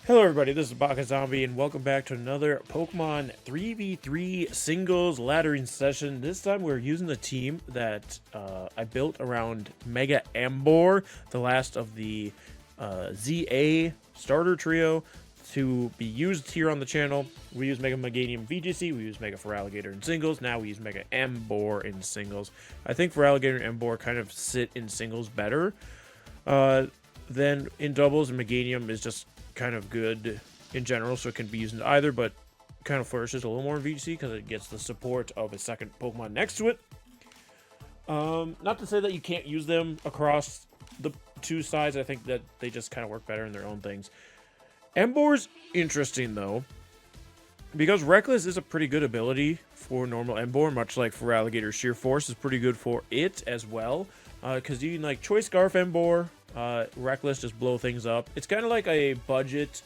Hello everybody, this is Baka Zombie and welcome back to another Pokemon 3v3 singles laddering session. This time we're using the team that I built around Mega Emboar, the last of the ZA starter trio to be used here on the channel. We use Mega Meganium VGC, we use Mega Feraligatr in singles, now we use Mega Emboar in singles. I think Feraligatr and Emboar kind of sit in singles better than in doubles, and Meganium is just kind of good in general, so it can be used in either, but kind of flourishes a little more in VGC because it gets the support of a second Pokemon next to it. Not to say that you can't use them across the two sides. I think that they just kind of work better in their own things. Emboar's interesting though, because Reckless is a pretty good ability for normal Emboar, much like Feraligatr Sheer Force is pretty good for it as well, because you can like Choice Scarf Emboar, Reckless, just blow things up. It's kind of like a budget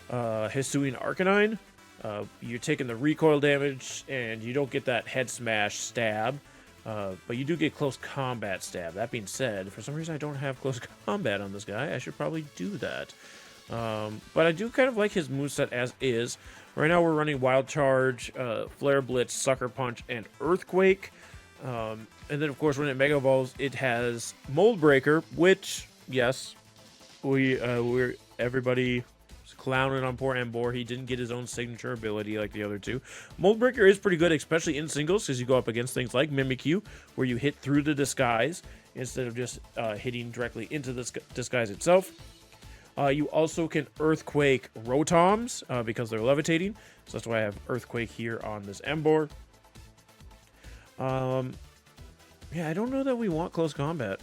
Hisuian Arcanine. You're taking the recoil damage and you don't get that head smash stab, but you do get close combat stab. That being said, for some reason I don't have close combat on this guy. I should probably do that. But I do kind of like his moveset as is. Right now we're running Wild Charge, Flare Blitz, Sucker Punch, and Earthquake. And then of course when it Mega Evolves, it has Mold Breaker, which, yes, we're everybody clowning on poor Emboar. He didn't get his own signature ability like the other two. Mold Breaker is pretty good, especially in singles, because you go up against things like Mimikyu, where you hit through the disguise instead of just hitting directly into the disguise itself. You also can Earthquake Rotoms because they're levitating, so that's why I have Earthquake here on this Emboar. Yeah, I don't know that we want close combat.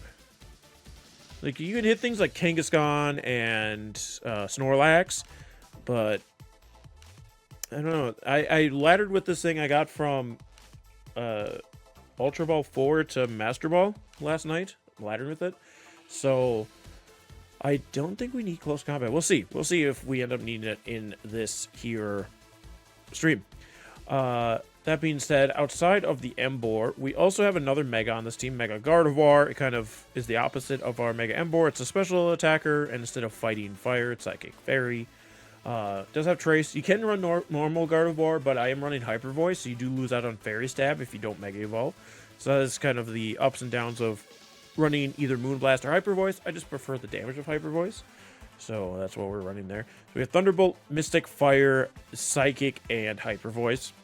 Like, you can hit things like Kangaskhan and Snorlax, but I don't know. I laddered with this thing I got from Ultra Ball 4 to Master Ball last night. Laddered with it. So I don't think we need close combat. We'll see. We'll see if we end up needing it in this here stream. That being said, outside of the Emboar, we also have another Mega on this team, Mega Gardevoir. It kind of is the opposite of our Mega Emboar. It's a special attacker, and instead of fighting fire, it's Psychic Fairy. Does have Trace. You can run normal Gardevoir, but I am running Hyper Voice, so you do lose out on Fairy Stab if you don't Mega Evolve. So that is kind of the ups and downs of running either Moonblast or Hyper Voice. I just prefer the damage of Hyper Voice. So that's what we're running there. So we have Thunderbolt, Mystic, Fire, Psychic, and Hyper Voice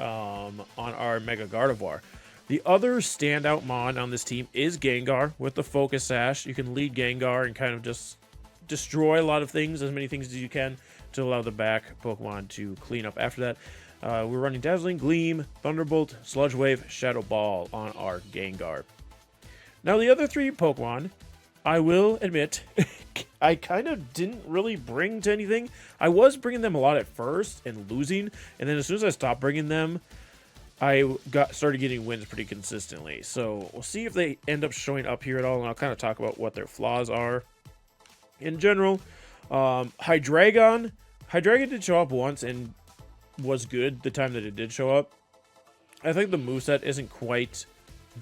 on our Mega Gardevoir. The other standout mon on this team is Gengar with the Focus Sash. You can lead Gengar and kind of just destroy a lot of things, as many things as you can, to allow the back Pokemon to clean up after that. We're running Dazzling Gleam, Thunderbolt, Sludge Wave, Shadow Ball on our Gengar. Now the other three Pokemon, I will admit, I kind of didn't really bring to anything. I was bringing them a lot at first and losing, and then as soon as I stopped bringing them, I started getting wins pretty consistently. So we'll see if they end up showing up here at all, and I'll kind of talk about what their flaws are. In general, Hydreigon did show up once and was good the time that it did show up. I think the moveset isn't quite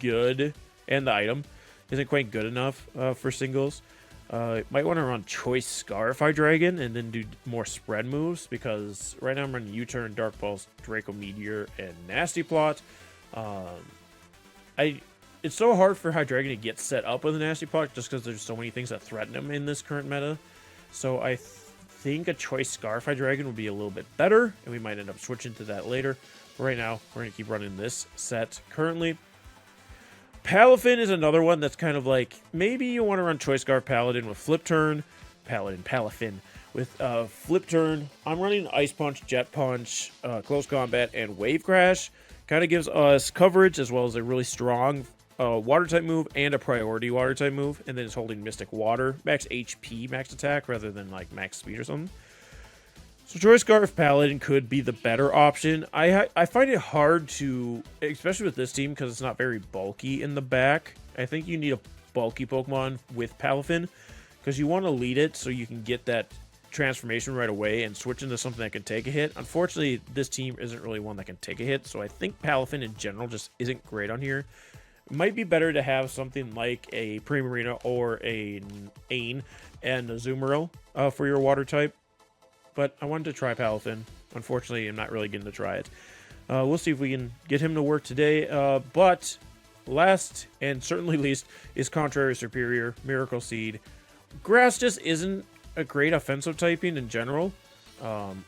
good, and the item isn't quite good enough for singles. Might want to run Choice Scarf Hydreigon and then do more spread moves, because right now I'm running U-Turn, Dark Pulse, Draco Meteor, and Nasty Plot. It's so hard for Hydreigon to get set up with a Nasty Plot just because there's so many things that threaten him in this current meta. So I think a Choice Scarf Hydreigon would be a little bit better, and we might end up switching to that later. But right now, we're going to keep running this set currently. Palafin is another one that's kind of like, maybe you want to run Choice Scarf Paladin with Flip Turn. Palafin with Flip Turn. I'm running Ice Punch, Jet Punch, Close Combat, and Wave Crash. Kind of gives us coverage as well as a really strong Water-type move and a priority Water-type move. And then it's holding Mystic Water. Max HP, max attack, rather than like max speed or something. So Choice Scarf Paladin could be the better option. I find it hard to, especially with this team, because it's not very bulky in the back. I think you need a bulky Pokemon with Palafin, because you want to lead it so you can get that transformation right away and switch into something that can take a hit. Unfortunately, this team isn't really one that can take a hit, so I think Palafin in general just isn't great on here. It might be better to have something like a Primarina or a Ain and Azumarill for your water type. But I wanted to try Palafin. Unfortunately, I'm not really getting to try it. We'll see if we can get him to work today. But last and certainly least is Contrary Superior, Miracle Seed. Grass just isn't a great offensive typing in general,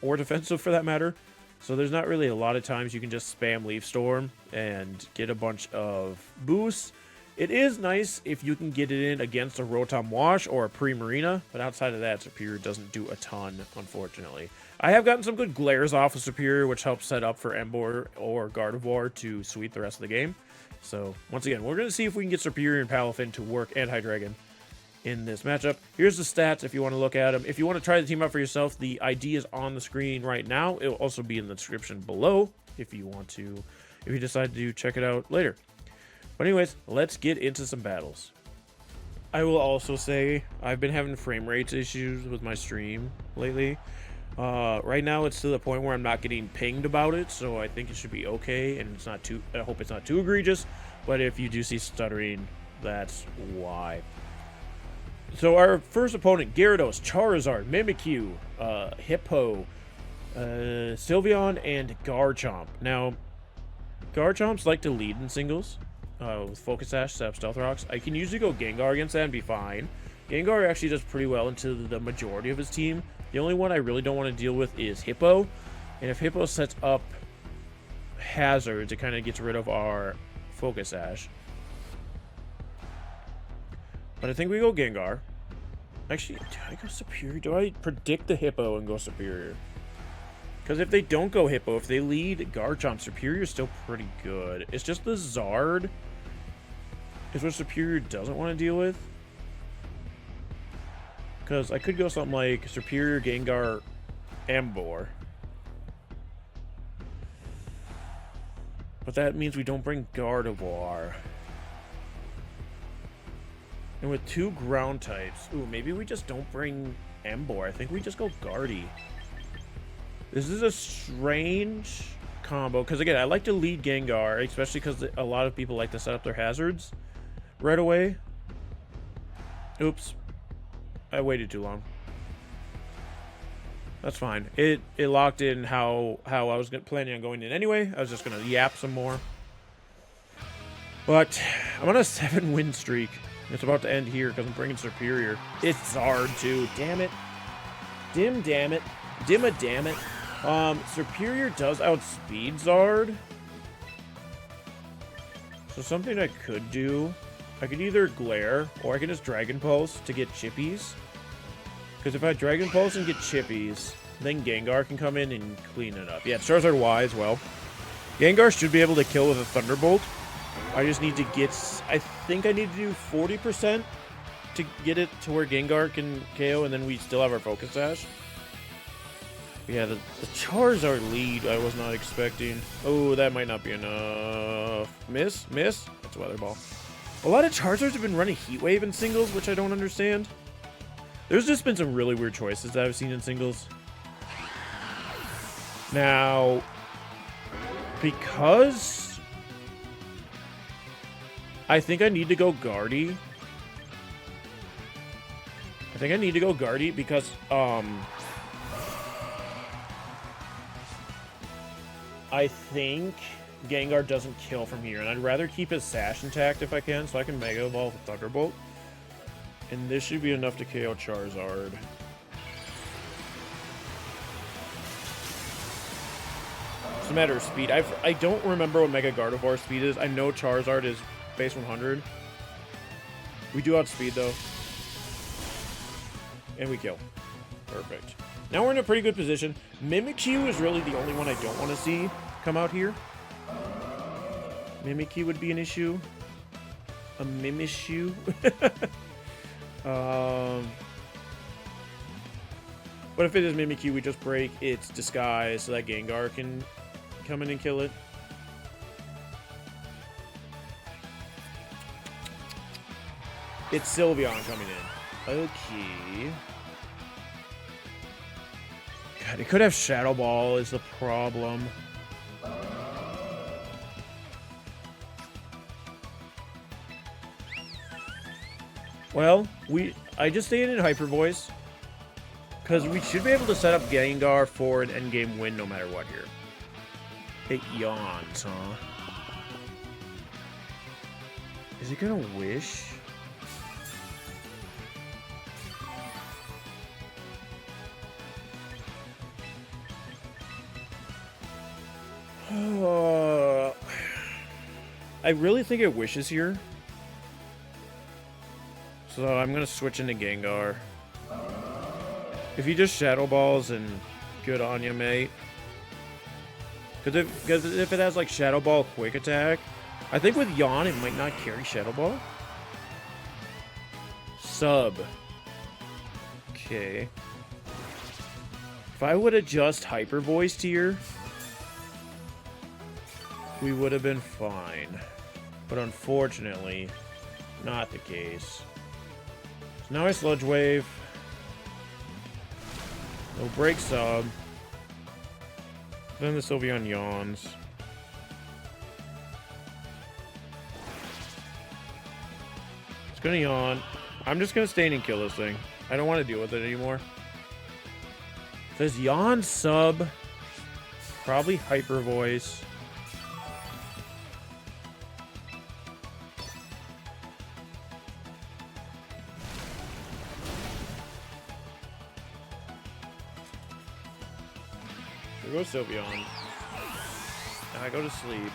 or defensive for that matter. So there's not really a lot of times you can just spam Leaf Storm and get a bunch of boosts. It is nice if you can get it in against a Rotom Wash or a Primarina, but outside of that, Superior doesn't do a ton, unfortunately. I have gotten some good glares off of Superior, which helps set up for Emboar or Gardevoir to sweep the rest of the game. So, once again, we're going to see if we can get Superior and Palafin to work and Hydreigon in this matchup. Here's the stats if you want to look at them. If you want to try the team out for yourself, the ID is on the screen right now. It will also be in the description below if you want to, if you decide to check it out later. But anyways, let's get into some battles. I will also say I've been having frame rates issues with my stream lately. Right now it's to the point where I'm not getting pinged about it, so I think it should be okay, and it's not too, I hope it's not too egregious, but if you do see stuttering, that's why. So our first opponent, Gyarados, Charizard, Mimikyu, Hippo, Sylveon, and Garchomp. Now, Garchomps like to lead in singles with Focus Sash, set up Stealth Rocks. I can usually go Gengar against that and be fine. Gengar actually does pretty well into the majority of his team. The only one I really don't want to deal with is Hippo. And if Hippo sets up hazards, it kind of gets rid of our Focus Sash. But I think we go Gengar. Actually, do I go Superior? Do I predict the Hippo and go Superior? Because if they don't go Hippo, if they lead Garchomp, Superior is still pretty good. It's just the Zard is what Superior doesn't want to deal with. Because I could go something like Superior, Gengar, Emboar. But that means we don't bring Gardevoir. And with two ground types, ooh, maybe we just don't bring Emboar. I think we just go Guardy. This is a strange combo, because again, I like to lead Gengar, especially because a lot of people like to set up their hazards right away. Oops. I waited too long. That's fine. It locked in how I was planning on going in anyway. I was just going to yap some more. But I'm on a 7-win streak. It's about to end here because I'm bringing Superior. It's Zard too. Damn it. Damn it. Damn it. Superior does outspeed Zard. So something I could do, I could either Glare or I could just Dragon Pulse to get Chippies. Because if I Dragon Pulse and get Chippies, then Gengar can come in and clean it up. Yeah, Charizard Y as well. Gengar should be able to kill with a Thunderbolt. I just need to get, I think I need to do 40% to get it to where Gengar can KO, and then we still have our Focus Sash. Yeah, the Charizard lead I was not expecting. Oh, that might not be enough. Miss? That's a Weather Ball. A lot of Charizards have been running Heat Wave in singles, which I don't understand. There's just been some really weird choices that I've seen in singles. Now, because I think I need to go Guardy. Because, I think Gengar doesn't kill from here, and I'd rather keep his Sash intact if I can, so I can Mega Evolve with Thunderbolt. And this should be enough to KO Charizard. It's a matter of speed. I don't remember what Mega Gardevoir's speed is. I know Charizard is base 100. We do outspeed, though. And we kill. Perfect. Now we're in a pretty good position. Mimikyu is really the only one I don't want to see come out here. Mimikyu would be an issue. A Mimikyu. But if it is Mimikyu, we just break its disguise so that Gengar can come in and kill it. It's Sylveon coming in. Okay. God, it could have Shadow Ball is the problem. Well, I just stayed in Hyper Voice. Because we should be able to set up Gengar for an endgame win no matter what here. It yawns, huh? Is he gonna wish? I really think it wishes here. So I'm gonna switch into Gengar. If he just Shadow Balls, and good on you, mate. Because if it has like Shadow Ball Quick Attack, I think with Yawn it might not carry Shadow Ball. Sub. Okay. If I would have just Hyper Voiced here, we would have been fine. But unfortunately, not the case. So now I Sludge Wave. No break sub. Then the Sylveon yawns. It's gonna yawn. I'm just gonna stay in and kill this thing. I don't want to deal with it anymore. Says yawn sub. Probably Hyper Voice. There goes Sylveon. And I go to sleep.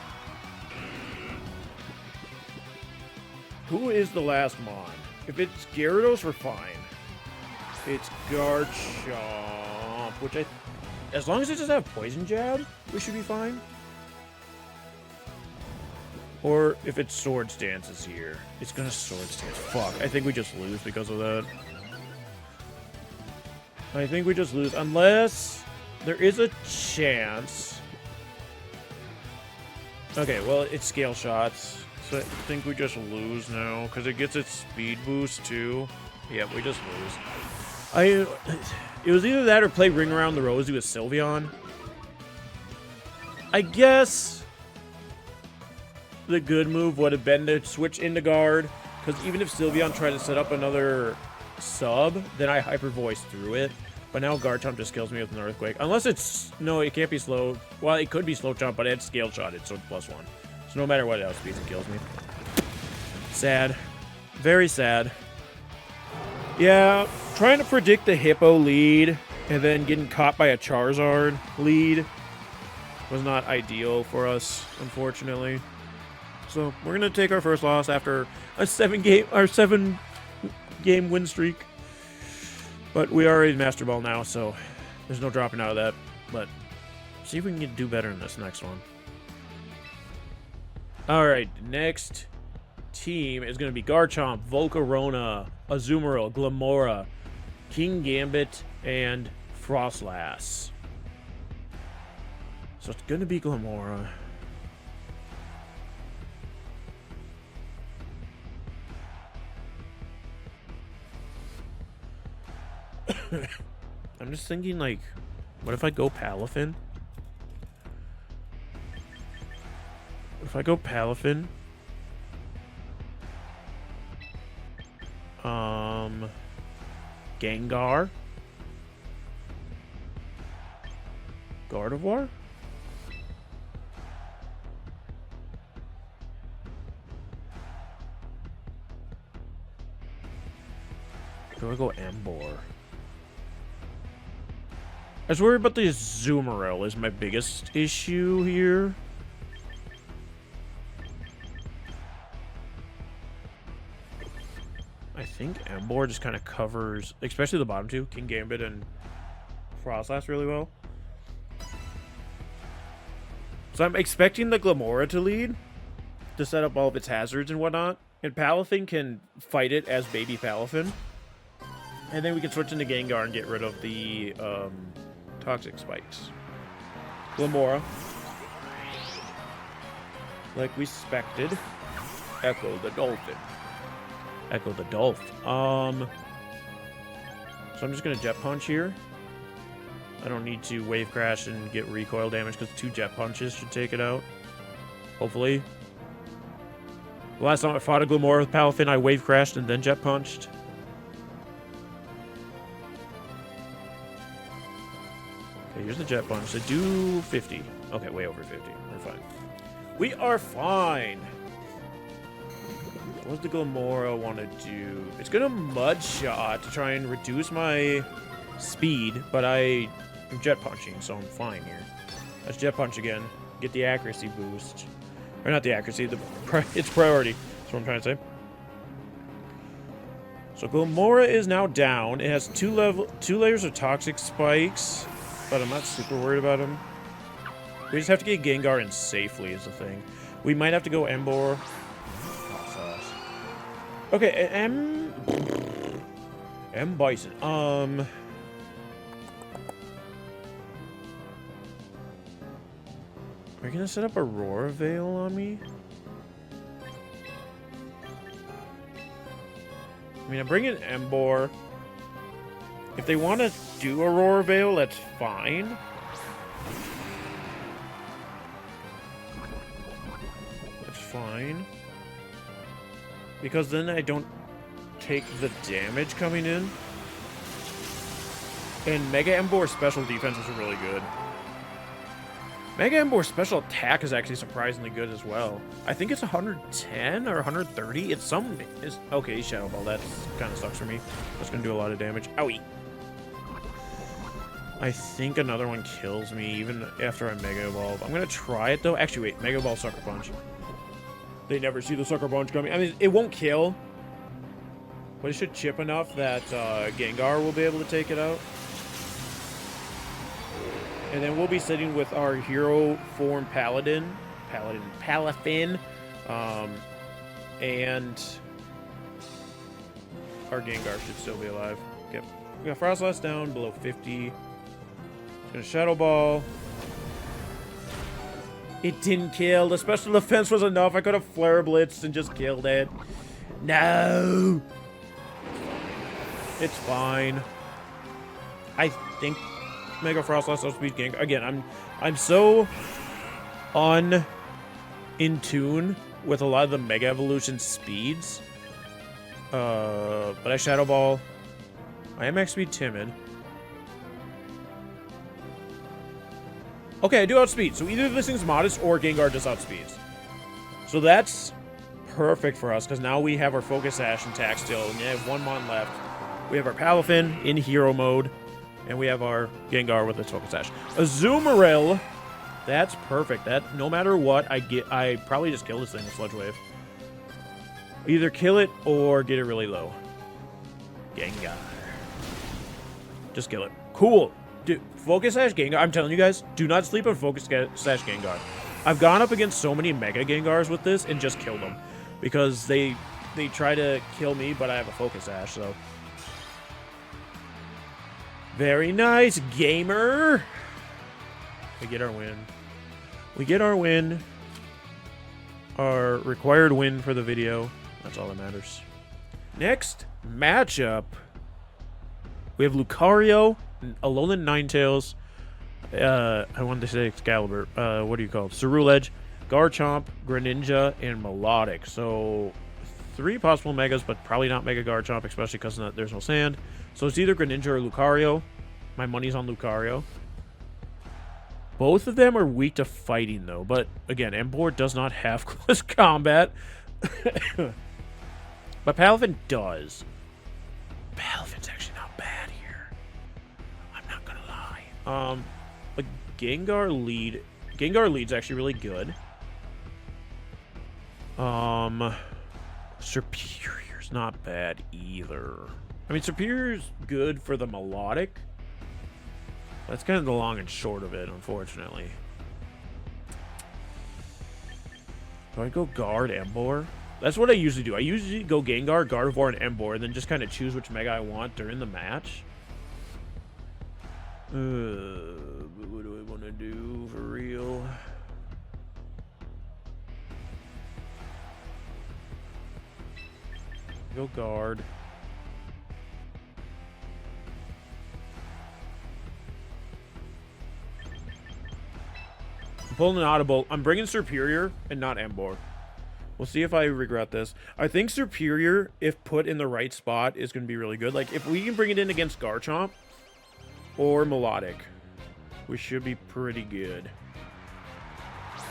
Who is the last Mon? If it's Gyarados, we're fine. It's Garchomp, which as long as it doesn't have Poison Jab, we should be fine. Or if it's Sword Stance is here. It's gonna Sword Stance. Fuck, I think we just lose because of that. I think we just lose, unless there is a chance. Okay, well, it's Scale Shots. So I think we just lose now, because it gets its speed boost too. Yeah, we just lose. It was either that or play Ring Around the Rosie with Sylveon. I guess the good move would have been to switch into guard, because even if Sylveon tried to set up another sub, then I Hyper Voice through it. But now Garchomp just kills me with an Earthquake. Unless it's... No, it can't be slow. Well, it could be Slow Chomp, but it's Scale Shotted, so it's +1. So no matter what it outspeeds, it kills me. Sad. Very sad. Yeah, trying to predict the Hippo lead and then getting caught by a Charizard lead was not ideal for us, unfortunately. So we're going to take our first loss after a 7-game win streak. But we are a Master Ball now, so there's no dropping out of that. But see if we can do better in this next one. Alright, next team is going to be Garchomp, Volcarona, Azumarill, Glamora, King Gambit, and Frostlass. So it's going to be Glamora. I'm just thinking, like, what if I go Palafin? If I go Palafin, Gengar, Gardevoir, do I go Emboar? I was worried about the Azumarill is my biggest issue here. I think Emboar just kind of covers, especially the bottom two, King Gambit and Frostlass, really well. So I'm expecting the Glamora to lead to set up all of its hazards and whatnot. And Palafin can fight it as baby Palafin. And then we can switch into Gengar and get rid of the Toxic Spikes. Glamora. Like we expected. Echo the Dolphin. Echo the Dolph. So I'm just going to Jet Punch here. I don't need to Wave Crash and get recoil damage because 2 Jet Punches should take it out. Hopefully. The last time I fought a Glamora with Palafin, I wave crashed and then jet punched. Okay, here's the jet punch. They do 50. Okay, way over 50. We're fine. We are fine. What does the Glamora want to do? It's gonna mud shot to try and reduce my speed, but I'm jet punching, so I'm fine here. Let's jet punch again. Get the accuracy boost. Or not the accuracy, its priority. That's what I'm trying to say. So Glamora is now down. It has two layers of toxic spikes, but I'm not super worried about him. We just have to get Gengar in safely is the thing. We might have to go Emboar. Okay, M Bison. Are you gonna set up Aurora Veil on me? I mean, I'm bringing Emboar. If they want to do Aurora Veil, that's fine. That's fine. Because then I don't take the damage coming in. And Mega Emboar's special defense is really good. Mega Emboar's special attack is actually surprisingly good as well. I think it's 110 or 130. It's some... okay, Shadow Ball. That kind of sucks for me. That's going to do a lot of damage. Owie. I think another one kills me even after I Mega Evolve. I'm going to try it, though. Actually, wait. Mega Evolve Sucker Punch. They never see the Sucker Punch coming. I mean, it won't kill. But it should chip enough that Gengar will be able to take it out. And then we'll be sitting with our hero form Palafin. And our Gengar should still be alive. Okay. We got Frostlass down below 50. It's gonna Shadow Ball. It didn't kill. The special defense was enough. I could have Flare Blitzed and just killed it. No! It's fine. I think Mega Frostlass outspeed Gengar. Again, I'm so in tune with a lot of the Mega Evolution speeds. But I Shadow Ball. I am XP timid. Okay, I do outspeed. So either this thing's modest or Gengar just outspeeds. So that's perfect for us because now we have our Focus Sash intact still. And we have 1 mon left. We have our Palafin in hero mode. And we have our Gengar with its Focus Sash. Azumarill. That's perfect. That no matter what I probably just kill this thing with Sludge Wave. Either kill it or get it really low. Gengar. Just kill it. Cool. Dude, Focus Sash Gengar. I'm telling you guys, do not sleep on Focus Sash Gengar. I've gone up against so many Mega Gengars with this and just killed them. Because they try to kill me, but I have a Focus Sash, so... Very nice, gamer! We get our win. We get our win. Our required win for the video. That's all that matters. Next matchup. We have Lucario, Alolan Ninetales. I wanted to say Excalibur. What do you call it? Ceruledge, Garchomp, Greninja, and Melodic. So 3 possible Megas, but probably not Mega Garchomp, especially because there's no sand. So it's either Greninja or Lucario. My money's on Lucario. Both of them are weak to fighting, though. But, again, Emboar does not have close combat. But Palafin does. Palafin's actually not bad here. I'm not gonna lie. But Gengar lead's actually really good. Superior's not bad either. I mean, Superior's good for the Melodic. That's kind of the long and short of it, unfortunately. Do I go guard Emboar? That's what I usually do. I usually go Gengar, Gardevoir, and Emboar, and then just kind of choose which Mega I want during the match. What do I want to do for real? Go guard. I'm pulling an audible. I'm bringing Superior and not Emboar. We'll see if I regret this. I think Superior, if put in the right spot, is going to be really good. Like, if we can bring it in against Garchomp or Melodic, we should be pretty good.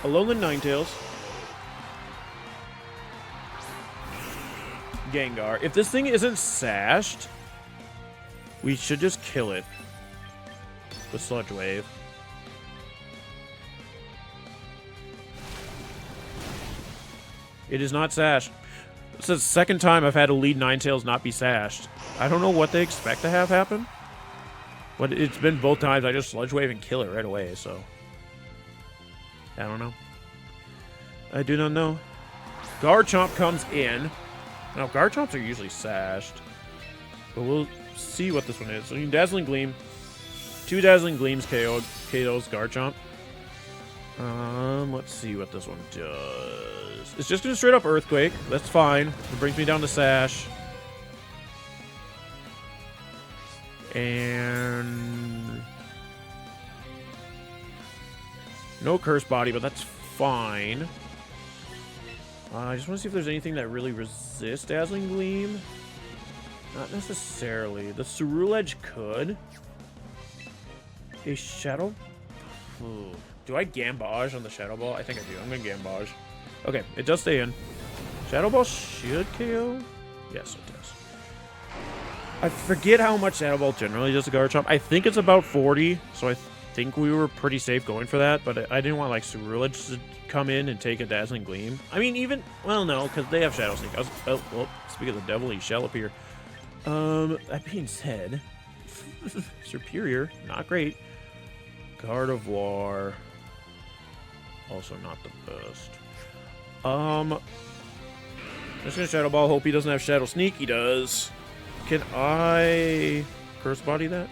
Alolan Ninetales. Gengar. If this thing isn't sashed, we should just kill it with Sludge Wave. It is not sashed. It's the second time I've had a lead Ninetales not be sashed. I don't know what they expect to have happen, but it's been both times I just Sludge Wave and kill it right away, so... I don't know. I do not know. Garchomp comes in. Now, Garchomps are usually sashed, but we'll see what this one is. So, Dazzling Gleam. 2 Dazzling Gleams KO's Garchomp. Let's see what this one does. It's just gonna straight up Earthquake. That's fine. It brings me down to Sash. And no Curse Body, but that's fine. I just want to see if there's anything that really resists Dazzling Gleam. Not necessarily. The Ceruledge could. A Shadow... Ooh. Do I Gambage on the Shadow Ball? I think I do. I'm going to Gambage. Okay, it does stay in. Shadow Ball should KO? Yes, it does. I forget how much Shadow Ball generally does to Garchomp. I think it's about 40, so I think we were pretty safe going for that, but I didn't want, like, Ceruledge to come in and take a Dazzling Gleam. I mean, even... Well, no, because they have Shadow Sneak. Oh, speak of the devil, he shall appear. That being said... Superior, not great. Gardevoir... Also not the best. Just gonna Shadow Ball. Hope he doesn't have Shadow Sneak. He does. Can I Curse Body that?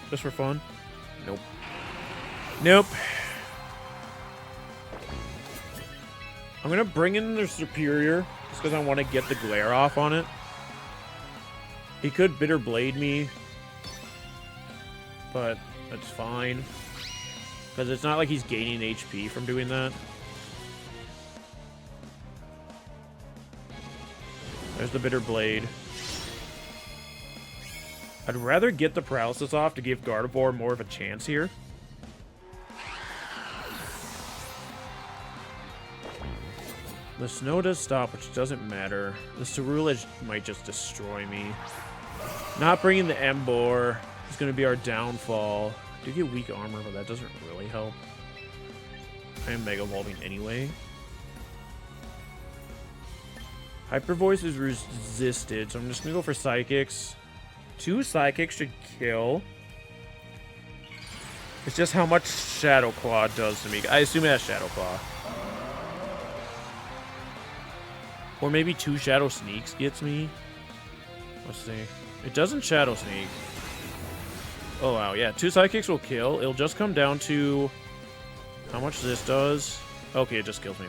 Just for fun? Nope. Nope. I'm gonna bring in the Superior just because I want to get the glare off on it. He could Bitter Blade me, but that's fine. Because it's not like he's gaining HP from doing that. There's the Bitter Blade. I'd rather get the Paralysis off to give Gardevoir more of a chance here. The snow does stop, which doesn't matter. The Ceruledge might just destroy me. Not bringing the Emboar is going to be our downfall. I do get weak armor, but that doesn't really help. I am Mega Evolving anyway. Hyper Voice is resisted, so I'm just going to go for Psychics. 2 Psychics should kill. It's just how much Shadow Claw does to me. I assume it has Shadow Claw. Or maybe 2 Shadow Sneaks gets me. Let's see. It doesn't Shadow Sneak. Oh, wow. Yeah, 2 Psychics will kill. It'll just come down to how much this does. Okay, it just kills me.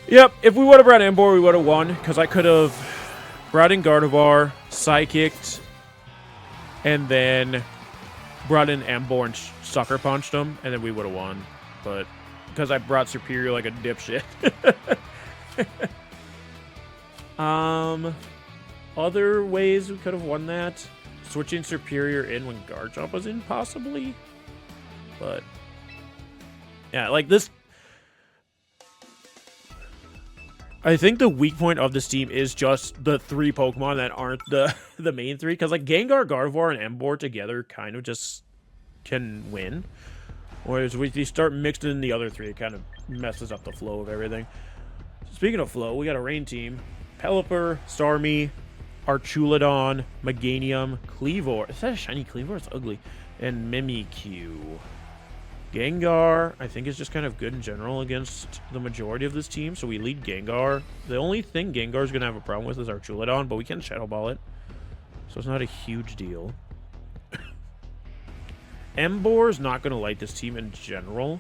Yep, if we would have brought Emboar, we would have won. Because I could have brought in Gardevoir, Psychicked, and then brought in Emboar and Sucker Punched him, and then we would have won. But because I brought Superior like a dipshit. Other ways we could have won that. Switching Superior in when Garchomp was in, possibly. But, yeah, like this... I think the weak point of this team is just the 3 Pokemon that aren't the main 3. Because, like, Gengar, Gardevoir, and Emboar together kind of just can win. Whereas if you start mixing in the other 3, it kind of messes up the flow of everything. Speaking of flow, we got a rain team. Pelipper, Starmie, Archulodon, Meganium, Kleavor. Is that a shiny Kleavor? It's ugly. And Mimikyu. Gengar, I think, is just kind of good in general against the majority of this team. So we lead Gengar. The only thing Gengar's going to have a problem with is Archulodon, but we can Shadow Ball it. So it's not a huge deal. Emboar's not going to like this team in general.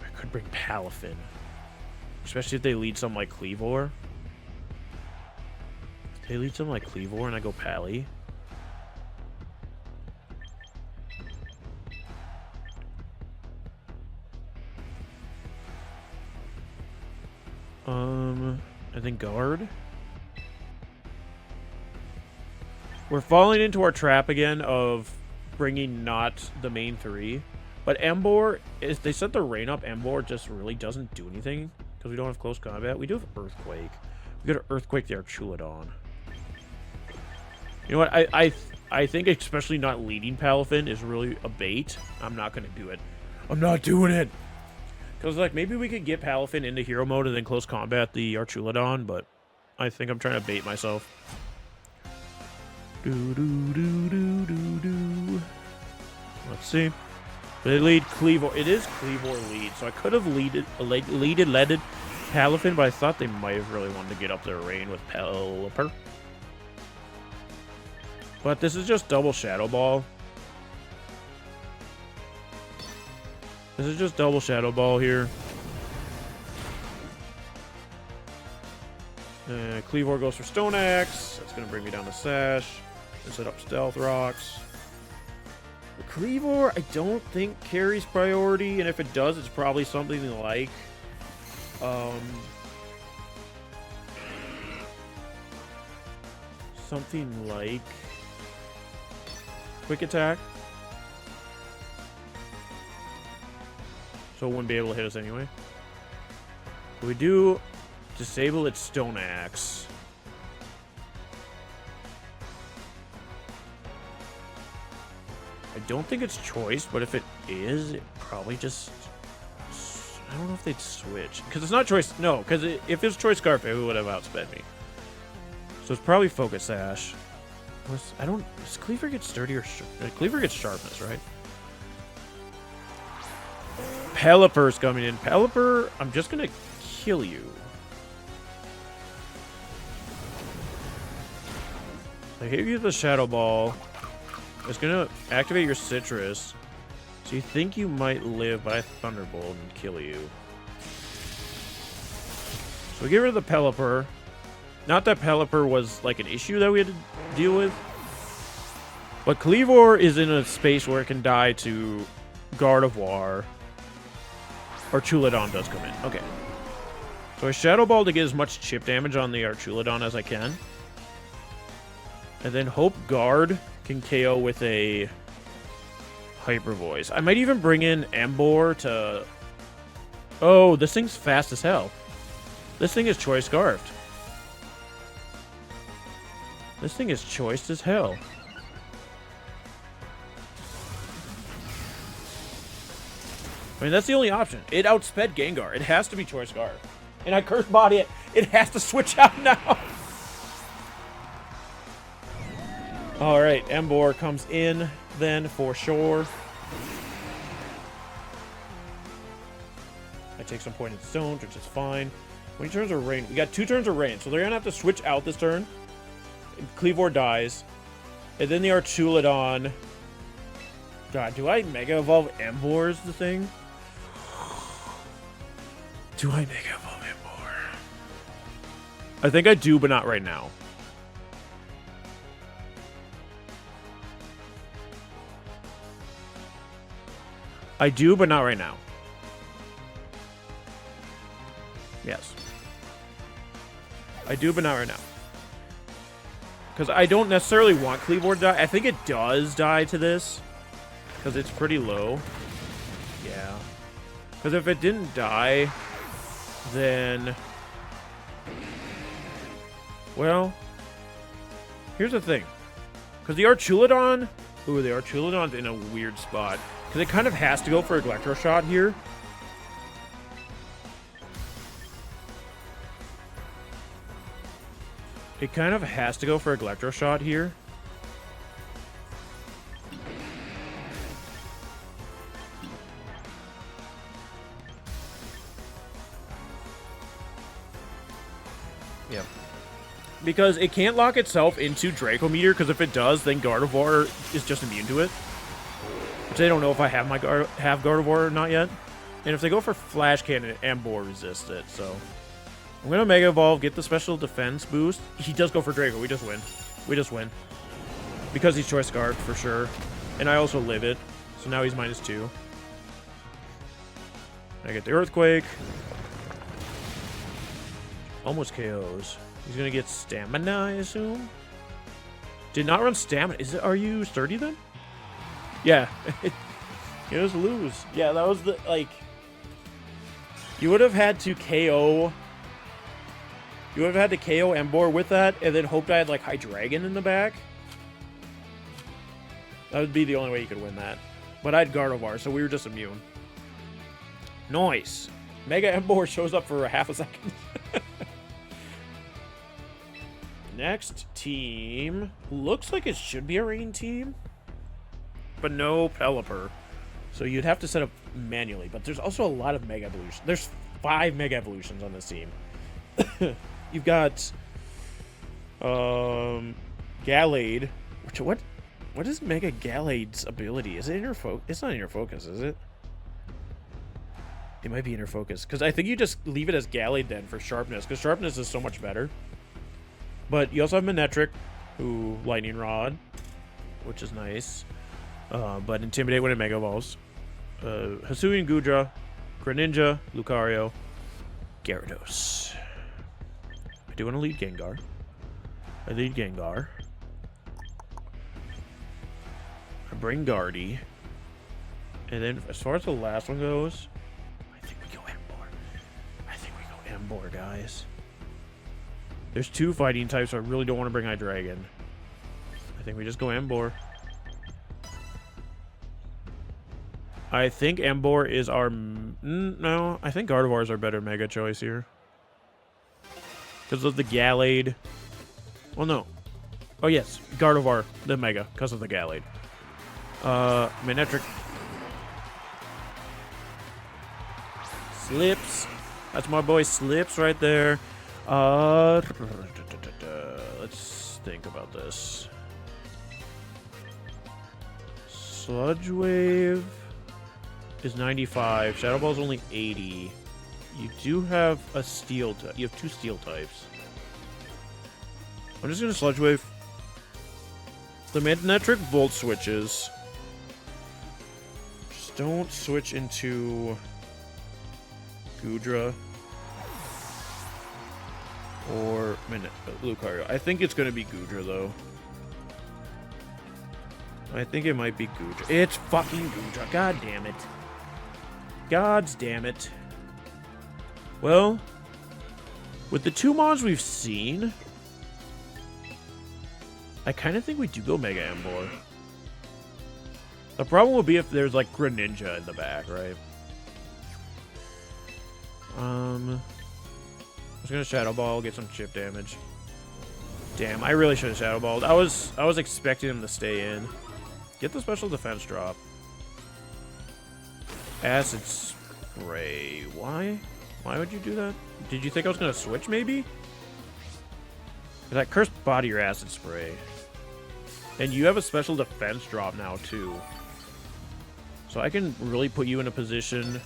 I could bring Palafin. Especially if they lead something like Kleavor. If they lead something like Kleavor and I go Pally. I think guard. We're falling into our trap again of bringing not the main three. But Emboar, if they set the rain up, Emboar just really doesn't do anything. Because we don't have close combat. We do have Earthquake. We got to Earthquake the Archulodon. You know what? I think especially not leading Palafin is really a bait. I'm not going to do it. I'm not doing it. Because, like, maybe we could get Palafin into hero mode and then close combat the Archulodon, but I think I'm trying to bait myself. Let's see. They lead Cleavor. It is Cleavor lead, so I could have leaded Palafin, but I thought they might have really wanted to get up their reign with Pelipper. But this is just double Shadow Ball. This is just double Shadow Ball here. Cleavor goes for Stone Axe. That's going to bring me down to Sash. And set up Stealth Rocks. The Cleavor, I don't think carries priority. And if it does, it's probably something like... something like... Quick Attack. So it wouldn't be able to hit us anyway. But we do disable its Stone Axe. I don't think it's choice, but if it is, it probably just... I don't know if they'd switch. Because it's not choice... No, because if it's choice Scarf, it would have outsped me. So it's probably Focus Sash. I don't... Does Cleaver get sturdy or... Cleaver gets sharpness, right? Pelipper's coming in. Pelipper, I'm just going to kill you. I gave you the Shadow Ball. It's going to activate your Citrus. So you think you might live, but I Thunderbolt and kill you. So we get rid of the Pelipper. Not that Pelipper was like an issue that we had to deal with. But Cleavor is in a space where it can die to Gardevoir. Archulodon does come in. Okay. So I Shadow Ball to get as much chip damage on the Archulodon as I can. And then hope Guard can KO with a Hyper Voice. I might even bring in Emboar to... Oh, this thing's fast as hell. This thing is Choice Scarfed. This thing is choiced as hell. I mean, that's the only option. It outsped Gengar. It has to be Choice Scarf. And I Curse Body it. It has to switch out now. Alright, Emboar comes in then for sure. I take some Pointed Stones, which is fine. How many turns of rain? We got 2 turns of rain, so they're going to have to switch out this turn. Cleavor dies. And then the Archulodon. God, do I Mega Evolve Emboar is the thing? Do I Mega Evolve Emboar? I think I do, but not right now. I do, but not right now. Yes. I do, but not right now. Because I don't necessarily want Cleavor to die. I think it does die to this. Because it's pretty low. Yeah. Because if it didn't die, then... Well... Here's the thing. Because the Archulodon... Ooh, the Archulodon's in a weird spot. Because it kind of has to go for Electro Shot here. It kind of has to go for Electro Shot here. Yep. Because it can't lock itself into Draco Meteor, because if it does, then Gardevoir is just immune to it. Which I don't know if I have Gardevoir or not yet. And if they go for Flash Cannon, Emboar resists it, so... I'm going to Mega Evolve, get the special defense boost. He does go for Draco. We just win. We just win. Because he's Choice Scarf, for sure. And I also live it. So now he's -2. I get the Earthquake. Almost KOs. He's gonna get stamina, I assume. Did not run stamina. Is it? Are you sturdy then? Yeah. It was lose. Yeah, that was the like. You would have had to KO. You would have had to KO Emboar with that, and then hoped I had like High Dragon in the back. That would be the only way you could win that. But I had Gardevoir, so we were just immune. Nice. Mega Emboar shows up for a half a second. Next team looks like it should be a rain team, but no Pelipper. So you'd have to set up manually. But there's also a lot of Mega Evolutions. There's 5 Mega Evolutions on this team. You've got Gallade. What is Mega Gallade's ability? Is it inner focus? It's not inner focus, is it? It might be inner focus, because I think you just leave it as Gallade then for sharpness, because sharpness is so much better. But you also have Manectric, who Lightning Rod, which is nice. But Intimidate when it Mega Evolves. Hisuian Goodra, Greninja, Lucario, Gyarados. I do want to lead Gengar. I lead Gengar. I bring Guardy. And then as far as the last one goes, I think we go Emboar. I think we go Emboar, guys. There's 2 fighting types, so I really don't want to bring Hydreigon. I think we just go Emboar. I think Emboar is our... no, I think Gardevoir is our better Mega choice here. Because of the Gallade. Well, no. Oh, yes. Gardevoir, the Mega, because of the Gallade. Manectric. Slips. That's my boy Slips right there. Let's think about this. Sludge Wave is 95. Shadow Ball is only 80. You do have a steel type. You have 2 steel types. I'm just gonna Sludge Wave. The Manectric Volt switches. Just don't switch into Goodra or Lucario. I think it's gonna be Goodra though. I think it might be Goodra. It's fucking Goodra. God damn it. Gods damn it. Well, with the 2 mons we've seen, I kind of think we do go Mega Emboar. The problem will be if there's like Greninja in the back, right? I'm just gonna Shadow Ball, get some chip damage. Damn, I really should have Shadow Balled. I was expecting him to stay in. Get the special defense drop. Acid Spray. Why? Why would you do that? Did you think I was gonna switch maybe? That cursed body your Acid Spray. And you have a special defense drop now too. So I can really put you in a position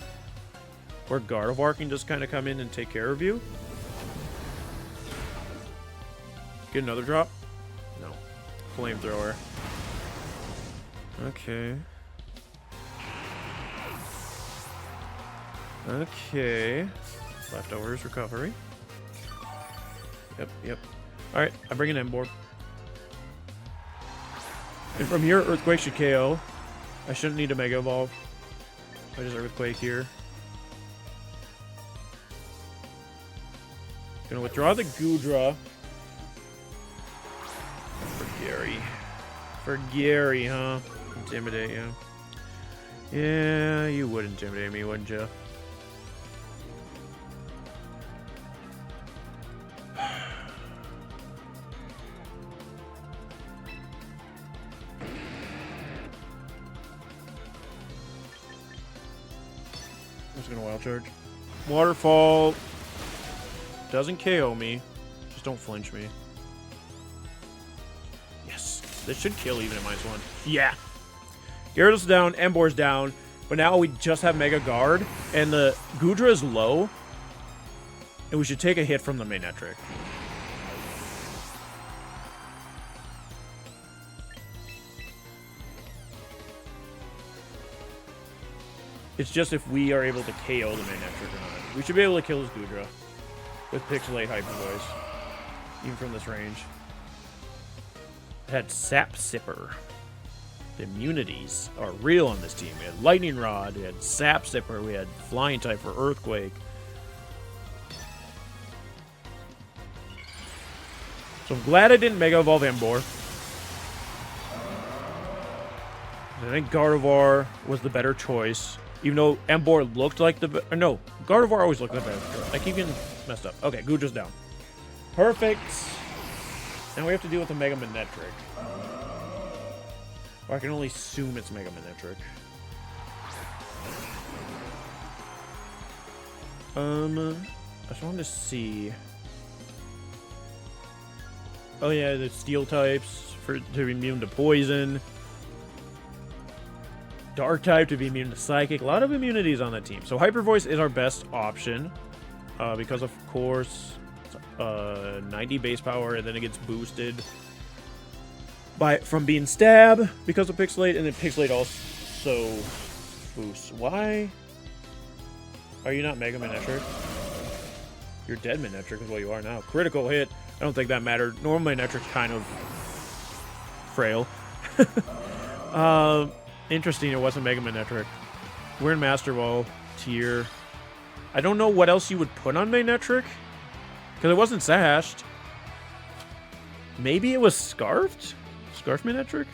where Gardevoir can just kind of come in and take care of you. Get another drop? No. Flamethrower. Okay. Okay. Leftovers recovery. Yep. Alright, I bring an Emboar. And from here, Earthquake should KO. I shouldn't need a Mega Evolve. I just Earthquake here. Gonna withdraw the Goodra. For Gary. For Gary, huh? Intimidate you. Yeah, you would intimidate me, wouldn't you? I'm just gonna Wild Charge. Waterfall doesn't KO me. Just don't flinch me. Yes. This should kill even at -1. Yeah. Gyarados down, Emboar's down, but now we just have Mega Guard, and the Goodra is low, and we should take a hit from the Manectric. It's just if we are able to KO the Manectric or not. We should be able to kill his Goodra with Pixelate Hyper Voice, even from this range. It had Sap Sipper. The immunities are real on this team. We had Lightning Rod, we had Sap Sipper, we had Flying type for Earthquake. So I'm glad I didn't Mega Evolve Emboar. I think Gardevoir was the better choice. Even though Emboar looked like the... No, Gardevoir always looked like the better choice. I keep getting messed up. Okay, Guja's down. Perfect. Now we have to deal with the Mega Manectric. Or I can only assume it's Mega Manectric. I just wanted to see... Oh yeah, the Steel types to be immune to Poison. Dark type to be immune to Psychic. A lot of immunities on that team. So Hyper Voice is our best option. Because of course, 90 base power, and then it gets boosted from being Stab because of Pixelate, and then Pixelate also boosts. Why are you not Mega Manectric? You're dead Manectric is what you are now. Critical hit. I don't think that mattered. Normal Manectric's kind of frail. Interesting, it wasn't Mega Manectric. We're in Master Ball tier. I don't know what else you would put on Manectric, because it wasn't sashed. Maybe it was scarfed? Scarf Manectric?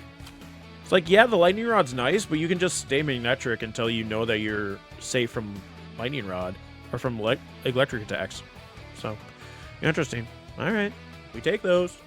It's like, yeah, the Lightning Rod's nice, but you can just stay Manectric until you know that you're safe from Lightning Rod, or from electric attacks. So, interesting. Alright, we take those.